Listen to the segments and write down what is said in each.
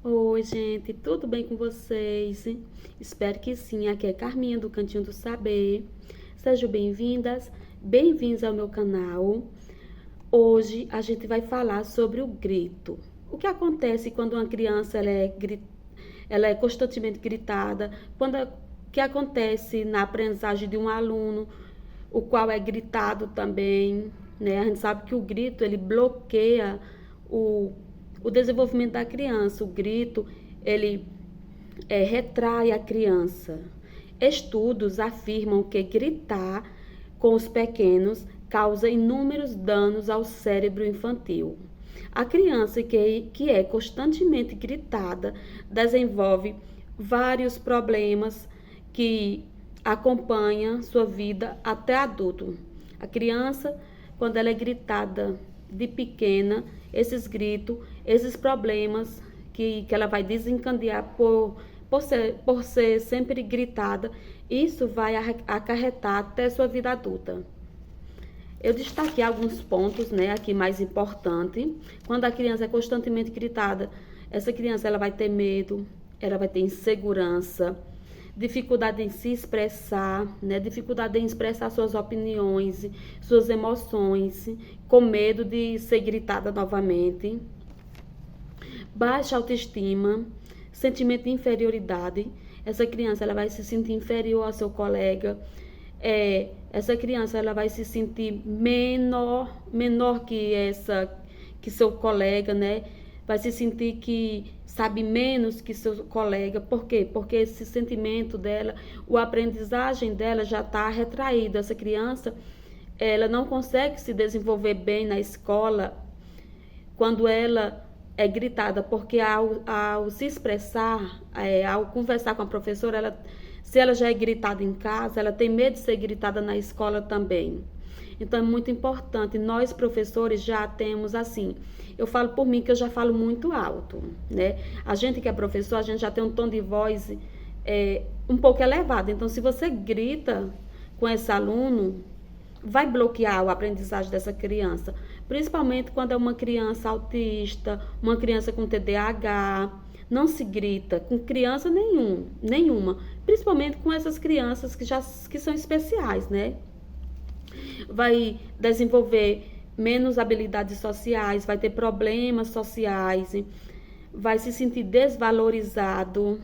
Oi, gente, tudo bem com vocês? Espero que sim. Aqui é Carminha do Cantinho do Saber. Sejam bem-vindas, bem-vindos ao meu canal. Hoje a gente vai falar sobre o grito. O que acontece quando uma criança ela é constantemente gritada? O que acontece na aprendizagem de um aluno, o qual é gritado também, né? A gente sabe que o grito ele bloqueia o, o desenvolvimento da criança. O grito ele retrai a criança. Estudos afirmam que gritar com os pequenos causa inúmeros danos ao cérebro infantil. A criança que é constantemente gritada desenvolve vários problemas que acompanham sua vida até adulto. A criança, quando ela é gritada de pequena, esses gritos, esses problemas que ela vai desencadear por ser sempre gritada, isso vai acarretar até sua vida adulta. Eu destaquei alguns pontos, né, aqui mais importante. Quando a criança é constantemente gritada, essa criança ela vai ter medo, ela vai ter insegurança, dificuldade em se expressar, né, dificuldade em expressar suas opiniões, suas emoções, com medo de ser gritada novamente. Baixa autoestima, sentimento de inferioridade. Essa criança ela vai se sentir inferior ao seu colega. Essa criança ela vai se sentir menor que seu colega, né? Vai se sentir que sabe menos que seu colega. Por quê? Porque esse sentimento dela, a aprendizagem dela já está retraída. Essa criança, ela não consegue se desenvolver bem na escola quando ela é gritada, porque ao se expressar, ao conversar com a professora, se ela já é gritada em casa, ela tem medo de ser gritada na escola também. Então é muito importante, nós professores já temos assim, eu falo por mim que eu já falo muito alto, né? A gente que é professor, a gente já tem um tom de voz um pouco elevado, então se você grita com esse aluno, vai bloquear a aprendizagem dessa criança, principalmente quando é uma criança autista, uma criança com TDAH. Não se grita com criança nenhuma, principalmente com essas crianças que são especiais, né? Vai desenvolver menos habilidades sociais, vai ter problemas sociais, vai se sentir desvalorizado.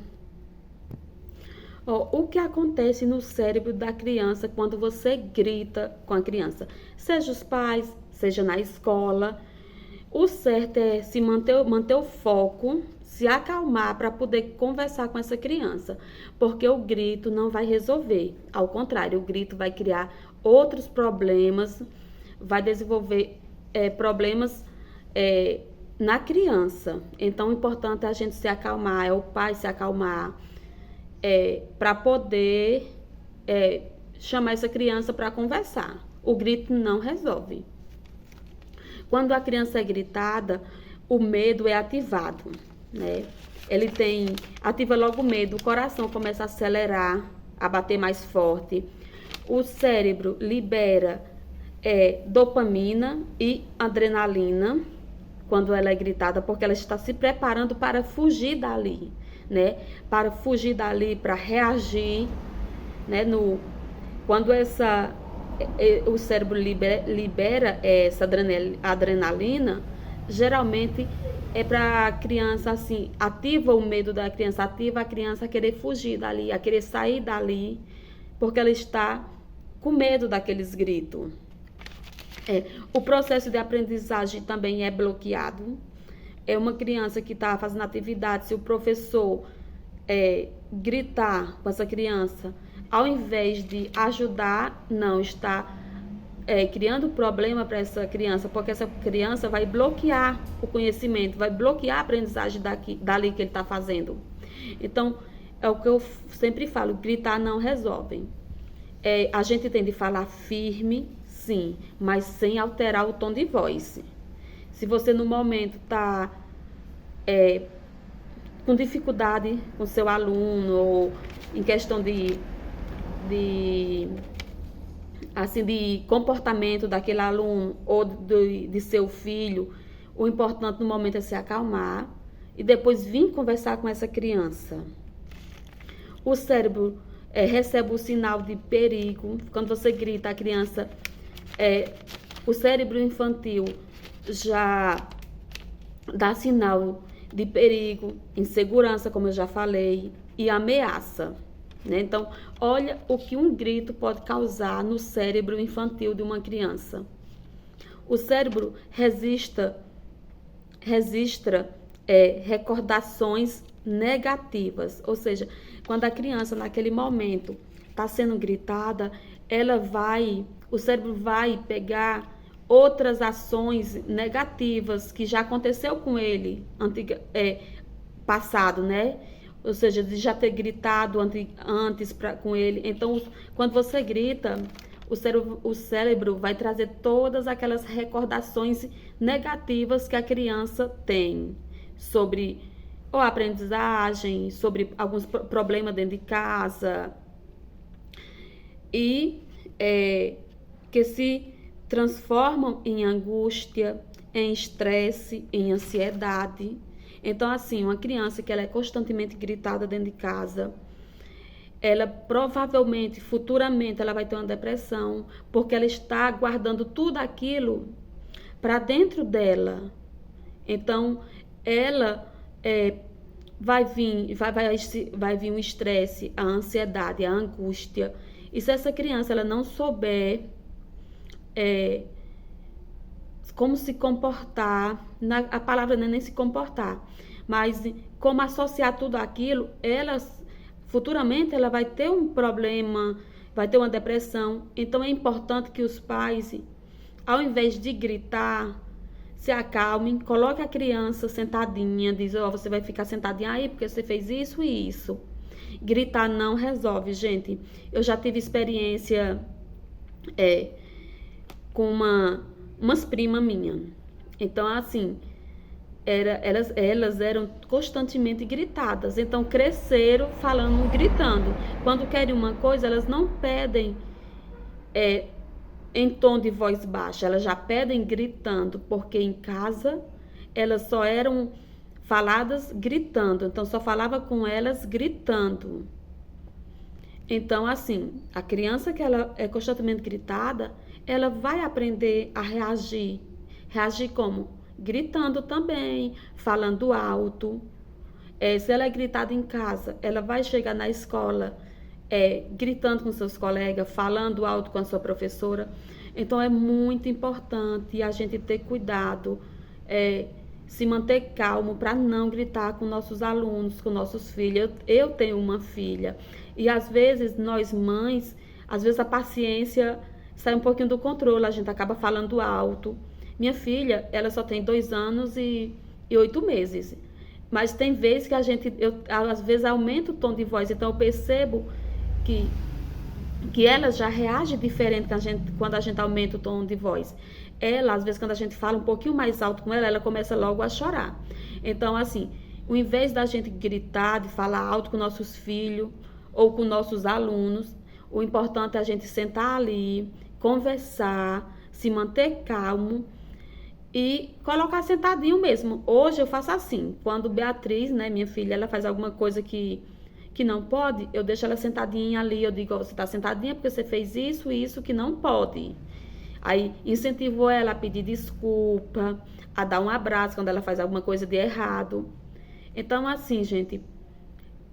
O que acontece no cérebro da criança quando você grita com a criança? Seja os pais, seja na escola. O certo é se manter o foco, se acalmar para poder conversar com essa criança. Porque o grito não vai resolver. Ao contrário, o grito vai criar outros problemas, vai desenvolver problemas na criança. Então, o importante é a gente se acalmar, é o pai se acalmar, para poder chamar essa criança para conversar. O grito não resolve. Quando a criança é gritada, o medo é ativado, né? Ativa logo o medo, o coração começa a acelerar, a bater mais forte. O cérebro libera dopamina e adrenalina quando ela é gritada, porque ela está se preparando para fugir dali, né? Para fugir dali, para reagir, né? Quando o cérebro libera essa adrenalina, geralmente é para a criança, assim, ativa o medo da criança, ativa a criança a querer fugir dali, a querer sair dali, porque ela está com medo daqueles gritos. O processo de aprendizagem também é bloqueado. É uma criança que está fazendo atividade, se o professor gritar com essa criança, ao invés de ajudar, não, está criando problema para essa criança, porque essa criança vai bloquear o conhecimento, vai bloquear a aprendizagem dali que ele está fazendo. Então, é o que eu sempre falo, gritar não resolve. A gente tem de falar firme, sim, mas sem alterar o tom de voz. Se você no momento está com dificuldade com seu aluno, ou em questão de comportamento daquele aluno ou de seu filho, o importante no momento é se acalmar e depois vir conversar com essa criança. O cérebro recebe o sinal de perigo. Quando você grita, a criança, o cérebro infantil já dá sinal de perigo, insegurança, como eu já falei, e ameaça, né? Então, olha o que um grito pode causar no cérebro infantil de uma criança. O cérebro registra recordações negativas, ou seja, quando a criança naquele momento está sendo gritada, o cérebro vai pegar outras ações negativas que já aconteceu com ele passado, né? Ou seja, de já ter gritado antes com ele. Então, quando você grita, o cérebro vai trazer todas aquelas recordações negativas que a criança tem sobre a aprendizagem, sobre alguns problemas dentro de casa, e que se transformam em angústia, em estresse, em ansiedade. Então, assim, uma criança que ela é constantemente gritada dentro de casa, ela provavelmente, futuramente, ela vai ter uma depressão, porque ela está guardando tudo aquilo para dentro dela. Então, ela vai vir um estresse, a ansiedade, a angústia. E se essa criança ela não souber como se comportar, a palavra não é nem se comportar, mas como associar tudo aquilo, futuramente ela vai ter um problema, vai ter uma depressão. Então é importante que os pais, ao invés de gritar, se acalmem, coloque a criança sentadinha, diz, você vai ficar sentadinha aí porque você fez isso e isso. Gritar não resolve, gente. Eu já tive experiência com umas primas minhas. Então, assim, elas eram constantemente gritadas. Então, cresceram falando, gritando. Quando querem uma coisa, elas não pedem em tom de voz baixa. Elas já pedem gritando, porque em casa elas só eram faladas gritando. Então, só falava com elas gritando. Então, assim, a criança que ela é constantemente gritada, ela vai aprender a reagir. Reagir como? Gritando também, falando alto. Se ela é gritada em casa, ela vai chegar na escola gritando com seus colegas, falando alto com a sua professora. Então, é muito importante a gente ter cuidado, se manter calmo para não gritar com nossos alunos, com nossos filhos. Eu tenho uma filha e às vezes nós mães, às vezes a paciência sai um pouquinho do controle, a gente acaba falando alto. Minha filha, ela só tem 2 anos e 8 meses, mas tem vezes que eu às vezes aumento o tom de voz, então eu percebo que ela já reage diferente quando a gente aumenta o tom de voz. Ela, às vezes, quando a gente fala um pouquinho mais alto com ela, ela começa logo a chorar. Então, assim, ao invés da gente gritar, de falar alto com nossos filhos ou com nossos alunos, o importante é a gente sentar ali, conversar, se manter calmo e colocar sentadinho mesmo. Hoje eu faço assim, quando Beatriz, né, minha filha, ela faz alguma coisa que não pode, eu deixo ela sentadinha ali, eu digo, você está sentadinha porque você fez isso e isso que não pode. Aí incentivo ela a pedir desculpa, a dar um abraço quando ela faz alguma coisa de errado. Então, assim, gente,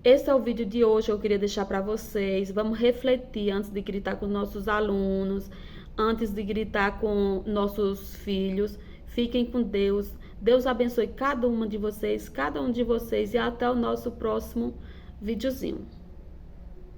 esse é o vídeo de hoje, eu queria deixar para vocês. Vamos refletir antes de gritar com nossos alunos, antes de gritar com nossos filhos. Fiquem com Deus. Deus abençoe cada um de vocês e até o nosso próximo videozinho.